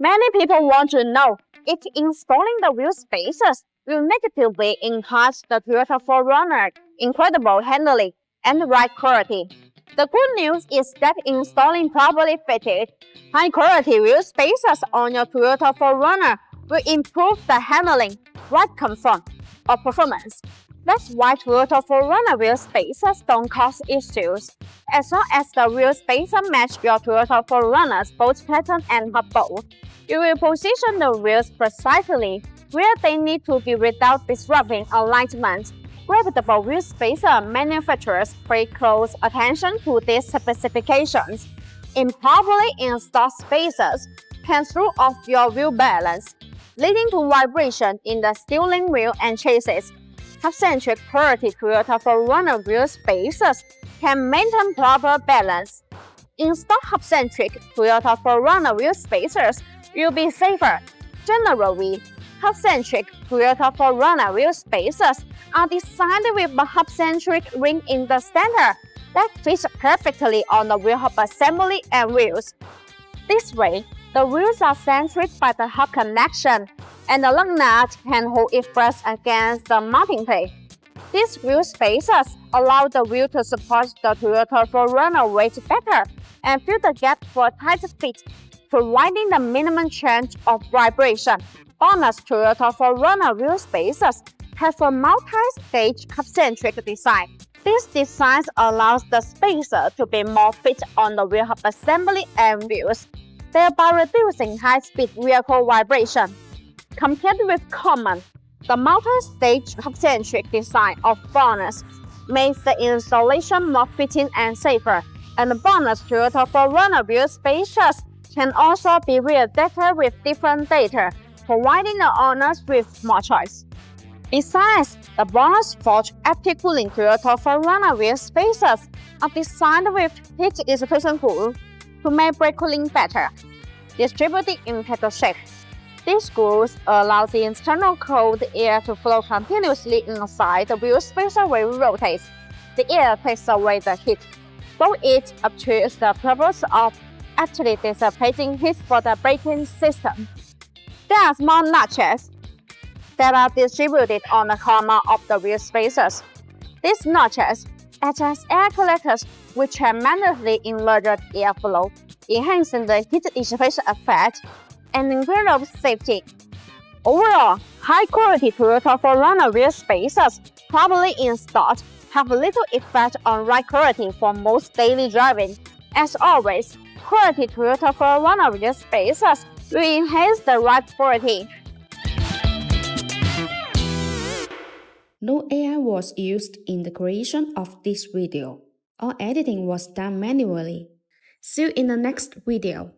Many people want to know if installing the wheel spacers will negatively enhance the Toyota 4Runner incredible handling and ride quality. The good news is that installing properly fitted, high-quality wheel spacers on your Toyota 4Runner will improve the handling, ride comfort, or performance. That's why Toyota 4Runner wheel spacers don't cause issues. As long as the wheel spacer match your Toyota 4Runner's bolt pattern and hub bolt, you will position the wheels precisely where they need to be without disrupting alignment. Reputable wheel spacer manufacturers pay close attention to these specifications. Improperly installed spacers can throw off your wheel balance, leading to vibration in the steering wheel and chassis. Hub-centric quality Toyota 4Runner wheel spacers can maintain proper balance. Installed hub-centric Toyota 4Runner wheel spacers will be safer. Generally, hub-centric Toyota 4Runner wheel spacers are designed with a hub-centric ring in the center that fits perfectly on the wheel hub assembly and wheels. This way, the wheels are centered by the hub connection, and the lug nut can hold it flush against the mounting plate. These wheel spacers allow the wheel to support the Toyota 4Runner weight better and fill the gap for a tight fit, providing the minimum chance of vibration. BONOSS Toyota 4Runner wheel spacers have a multi-stage hub-centric design. This design allows the spacer to be more fit on the wheel hub assembly and wheels, thereby reducing high-speed vehicle vibration. Compared with common, the multi-stage hub-centric design of BONOSS makes the installation more fitting and safer, and the BONOSS Toyota 4Runner wheel spacers can also be readapted with different data, providing the owners with more choice. Besides, the BONOSS Forge active cooling Toyota 4Runner wheel spacers are designed with heat dissipation cool to make brake cooling better, distributed in pedal shape. These screws allow the internal cold air to flow continuously inside the wheel spacer while it rotates. The air takes away the heat, though it achieves the purpose of actually dissipating heat for the braking system. There are small notches that are distributed on the corner of the wheel spacers. These notches act as air collectors which tremendously enlarge the airflow, enhancing the heat dissipation effect and improve safety. Overall, high-quality Toyota 4Runner wheel spacers properly installed have little effect on ride quality for most daily driving. As always, quality Toyota 4Runner wheel spacers will enhance the ride quality. No AI was used in the creation of this video. All editing was done manually. See you in the next video.